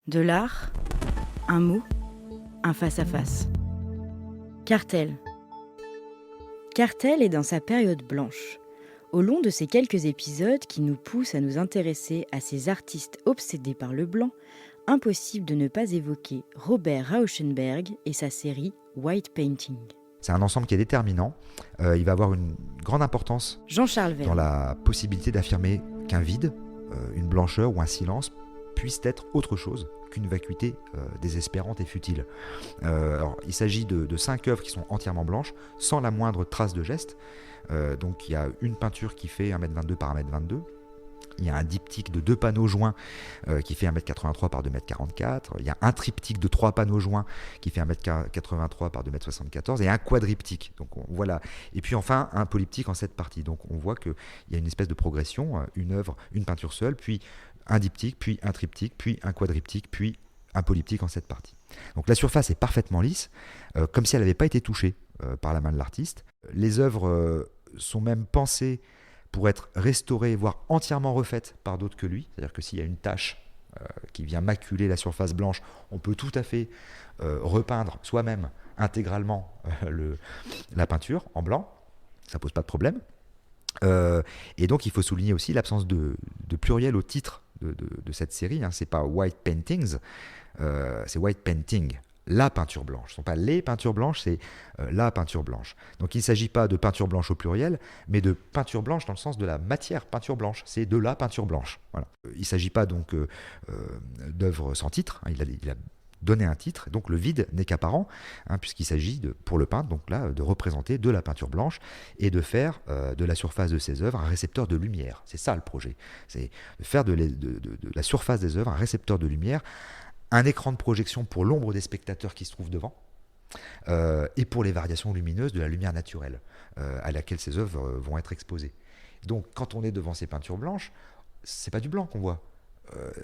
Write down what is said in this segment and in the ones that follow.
De l'art, un mot, un face-à-face. Cartel. Cartel est dans sa période blanche. Au long de ces quelques épisodes qui nous poussent à nous intéresser à ces artistes obsédés par le blanc, impossible de ne pas évoquer Robert Rauschenberg et sa série White Painting. C'est un ensemble qui est déterminant. Il va avoir une grande importance Jean-Charles Verne. dans la possibilité d'affirmer qu'un vide, une blancheur ou un silence puisse être autre chose qu'une vacuité désespérante et futile. Alors, il s'agit de 5 œuvres qui sont entièrement blanches, sans la moindre trace de geste. Donc il y a une peinture qui fait 1m22 par 1m22. Il y a un diptyque de 2 panneaux joints qui fait 1m83 par 2m44. Il y a un triptyque de 3 panneaux joints qui fait 1m83 par 2m74 et un quadriptyque. Donc voilà. Et puis enfin un polyptyque en 7 parties. Donc on voit qu'il y a une espèce de progression, une œuvre, une peinture seule, puis un diptyque, puis un triptyque, puis un quadriptyque, puis un polyptyque en 7 parties. Donc la surface est parfaitement lisse, comme si elle n'avait pas été touchée par la main de l'artiste. Les œuvres sont même pensées pour être restaurées, voire entièrement refaites par d'autres que lui. C'est-à-dire que s'il y a une tache qui vient maculer la surface blanche, on peut tout à fait repeindre soi-même intégralement la peinture en blanc. Ça ne pose pas de problème. Et donc il faut souligner aussi l'absence de pluriel au titre de cette série. C'est pas White Paintings, c'est White Painting. La peinture blanche. Ce ne sont pas les peintures blanches, c'est la peinture blanche. Donc il ne s'agit pas de peinture blanche au pluriel, mais de peinture blanche dans le sens de la matière peinture blanche. C'est de la peinture blanche. Voilà. Il ne s'agit pas donc d'œuvres sans titre. Il a donné un titre, donc le vide n'est qu'apparent, puisqu'il s'agit pour le peintre donc là, de représenter de la peinture blanche et de faire de la surface de ses œuvres un récepteur de lumière. C'est ça le projet. C'est de faire de la surface des œuvres un récepteur de lumière, un écran de projection pour l'ombre des spectateurs qui se trouvent devant, et pour les variations lumineuses de la lumière naturelle à laquelle ces œuvres vont être exposées. Donc quand on est devant ces peintures blanches, c'est pas du blanc qu'on voit.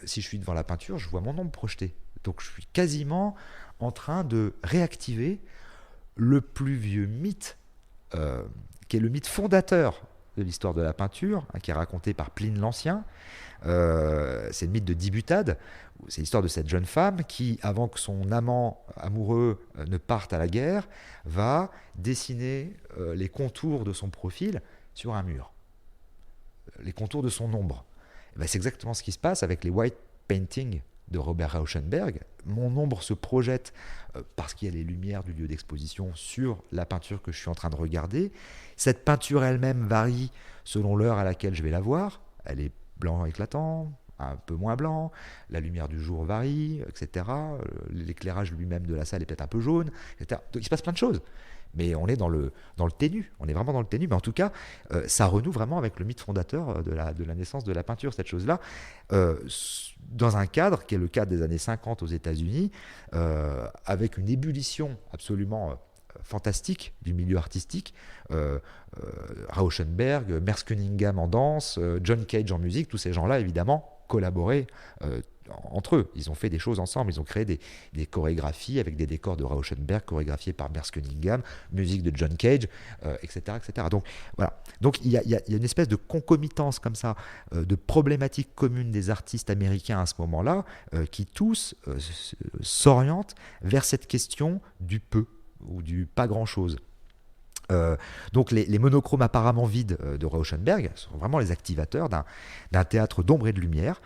Si je suis devant la peinture, je vois mon ombre projetée. Donc je suis quasiment en train de réactiver le plus vieux mythe, qui est le mythe fondateur de l'histoire de la peinture, qui est raconté par Pline l'Ancien. C'est le mythe de Dibutade. C'est l'histoire de cette jeune femme qui, avant que son amant amoureux ne parte à la guerre, va dessiner les contours de son profil sur un mur, les contours de son ombre. Et bien, c'est exactement ce qui se passe avec les White Paintings de Robert Rauschenberg. Mon ombre se projette parce qu'il y a les lumières du lieu d'exposition sur la peinture que je suis en train de regarder. Cette peinture elle-même varie selon l'heure à laquelle je vais la voir. Elle est blanc éclatant, un peu moins blanc, la lumière du jour varie, etc. L'éclairage lui-même de la salle est peut-être un peu jaune, etc. Donc il se passe plein de choses. Mais on est dans le ténu, on est vraiment dans le ténu, mais en tout cas, ça renoue vraiment avec le mythe fondateur de la naissance de la peinture, cette chose-là, dans un cadre qui est le cadre des années 50 aux États-Unis, avec une ébullition absolument fantastique du milieu artistique, Rauschenberg, Merce Cunningham en danse, John Cage en musique, tous ces gens-là, évidemment, collaboraient entre eux. Ils ont fait des choses ensemble, ils ont créé des chorégraphies avec des décors de Rauschenberg, chorégraphiés par Merce Cunningham, musique de John Cage, etc., etc. Donc voilà. Donc il y a une espèce de concomitance comme ça, de problématiques communes des artistes américains à ce moment-là, qui tous s'orientent vers cette question du peu ou du pas grand-chose. Donc les monochromes apparemment vides de Rauschenberg sont vraiment les activateurs d'un théâtre d'ombre et de lumière,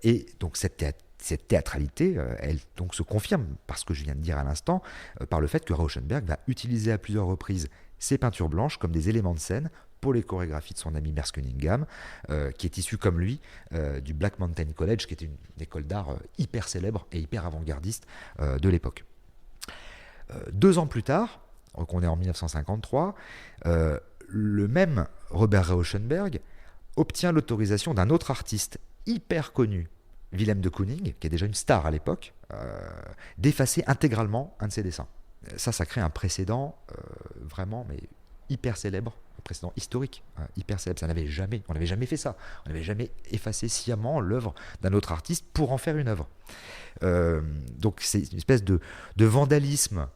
et donc cette théâtralité, elle donc se confirme par ce que je viens de dire à l'instant, par le fait que Rauschenberg va utiliser à plusieurs reprises ces peintures blanches comme des éléments de scène pour les chorégraphies de son ami Merce Cunningham, qui est issu comme lui du Black Mountain College, qui était une école d'art hyper célèbre et hyper avant-gardiste de l'époque. 2 ans plus tard, donc on est en 1953, le même Robert Rauschenberg obtient l'autorisation d'un autre artiste hyper connu, Willem de Kooning, qui est déjà une star à l'époque, d'effacer intégralement un de ses dessins. Ça crée un précédent vraiment mais hyper célèbre, un précédent historique, hyper célèbre. On n'avait jamais fait ça. On n'avait jamais effacé sciemment l'œuvre d'un autre artiste pour en faire une œuvre. Donc c'est une espèce de vandalisme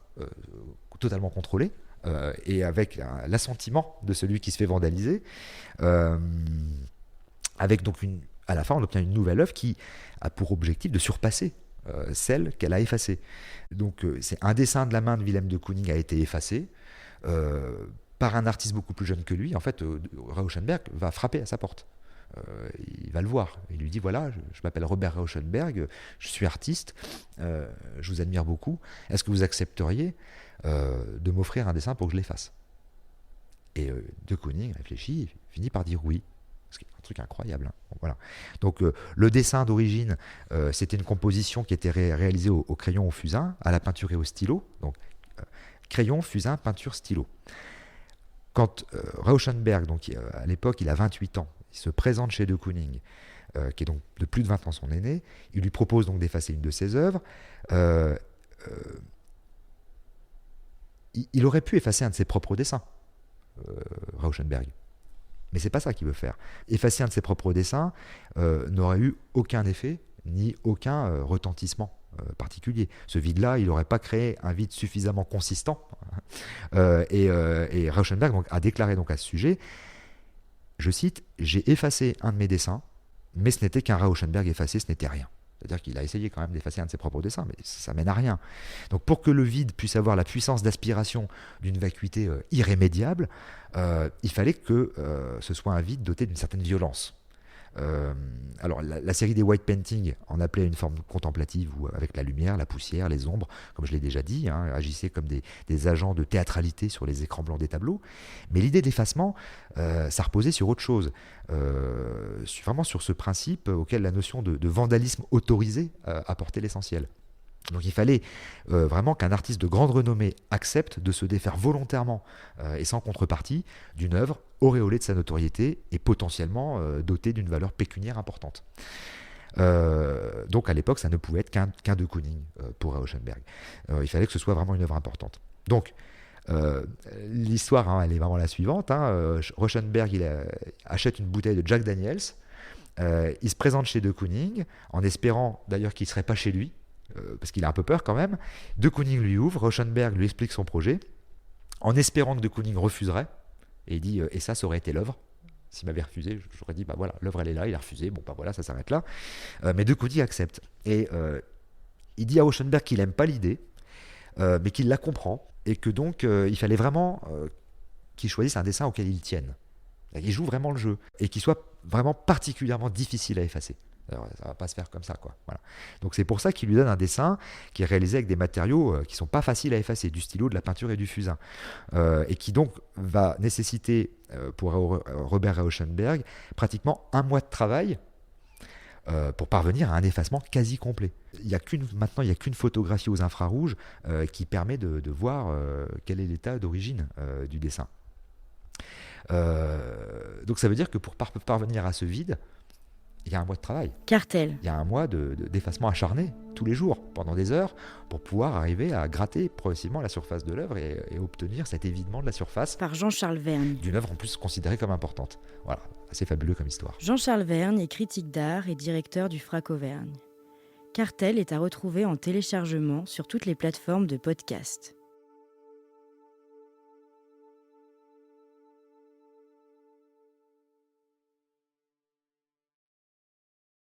totalement contrôlé, et avec l'assentiment de celui qui se fait vandaliser, avec donc à la fin, on obtient une nouvelle œuvre qui a pour objectif de surpasser celle qu'elle a effacée. Donc, c'est un dessin de la main de Willem de Kooning a été effacé par un artiste beaucoup plus jeune que lui. En fait, Rauschenberg va frapper à sa porte. Il va le voir. Il lui dit, voilà, je m'appelle Robert Rauschenberg, je suis artiste, je vous admire beaucoup. Est-ce que vous accepteriez de m'offrir un dessin pour que je l'efface ? Et de Kooning réfléchit, finit par dire oui. C'est un truc incroyable. Hein. Bon, voilà. Donc le dessin d'origine, c'était une composition qui était réalisée au crayon, au fusain, à la peinture et au stylo. Donc crayon, fusain, peinture, stylo. Quand Rauschenberg, donc, à l'époque, il a 28 ans, il se présente chez de Kooning, qui est donc de plus de 20 ans son aîné, il lui propose donc d'effacer une de ses œuvres. Il aurait pu effacer un de ses propres dessins, Rauschenberg. Mais c'est pas ça qu'il veut faire. Effacer un de ses propres dessins n'aurait eu aucun effet, ni aucun retentissement particulier. Ce vide-là, il n'aurait pas créé un vide suffisamment consistant. Et Rauschenberg donc, a déclaré donc, à ce sujet, je cite, « J'ai effacé un de mes dessins, mais ce n'était qu'un Rauschenberg effacé, ce n'était rien. » C'est-à-dire qu'il a essayé quand même d'effacer un de ses propres dessins, mais ça mène à rien. Donc pour que le vide puisse avoir la puissance d'aspiration d'une vacuité irrémédiable, il fallait que ce soit un vide doté d'une certaine violence. Alors la série des white painting en appelait une forme contemplative où avec la lumière, la poussière, les ombres, comme je l'ai déjà dit, agissaient comme des agents de théâtralité sur les écrans blancs des tableaux. Mais l'idée d'effacement, ça reposait sur autre chose, vraiment sur ce principe auquel la notion de vandalisme autorisé apportait l'essentiel. Donc il fallait vraiment qu'un artiste de grande renommée accepte de se défaire volontairement et sans contrepartie d'une œuvre auréolée de sa notoriété et potentiellement dotée d'une valeur pécuniaire importante. Donc à l'époque, ça ne pouvait être qu'un de Kooning pour Rauschenberg. Il fallait que ce soit vraiment une œuvre importante. Donc l'histoire, elle est vraiment la suivante. Rauschenberg il achète une bouteille de Jack Daniels. Il se présente chez de Kooning en espérant d'ailleurs qu'il ne serait pas chez lui. Parce qu'il a un peu peur quand même. De Kooning lui ouvre, Rauschenberg lui explique son projet, en espérant que de Kooning refuserait, et il dit et ça aurait été l'œuvre. S'il m'avait refusé, j'aurais dit bah voilà, l'œuvre elle est là, il a refusé, bon bah voilà, ça s'arrête là. Mais de Kooning accepte. Et il dit à Rauschenberg qu'il n'aime pas l'idée, mais qu'il la comprend, et que donc il fallait vraiment qu'il choisisse un dessin auquel il tienne. Il joue vraiment le jeu, et qu'il soit vraiment particulièrement difficile à effacer. Alors, ça ne va pas se faire comme ça, quoi. Voilà. Donc c'est pour ça qu'il lui donne un dessin qui est réalisé avec des matériaux qui ne sont pas faciles à effacer, du stylo, de la peinture et du fusain, et qui donc va nécessiter pour Robert Rauschenberg pratiquement 1 mois de travail pour parvenir à un effacement quasi complet. Maintenant, il n'y a qu'une photographie aux infrarouges qui permet de voir quel est l'état d'origine du dessin. Donc ça veut dire que pour parvenir à ce vide, il y a 1 mois de travail. Cartel. Il y a 1 mois d'effacement acharné, tous les jours, pendant des heures, pour pouvoir arriver à gratter progressivement la surface de l'œuvre et obtenir cet évidement de la surface. Par Jean-Charles Vergne. D'une œuvre en plus considérée comme importante. Voilà, assez fabuleux comme histoire. Jean-Charles Vergne est critique d'art et directeur du FRAC Auvergne. Cartel est à retrouver en téléchargement sur toutes les plateformes de podcast.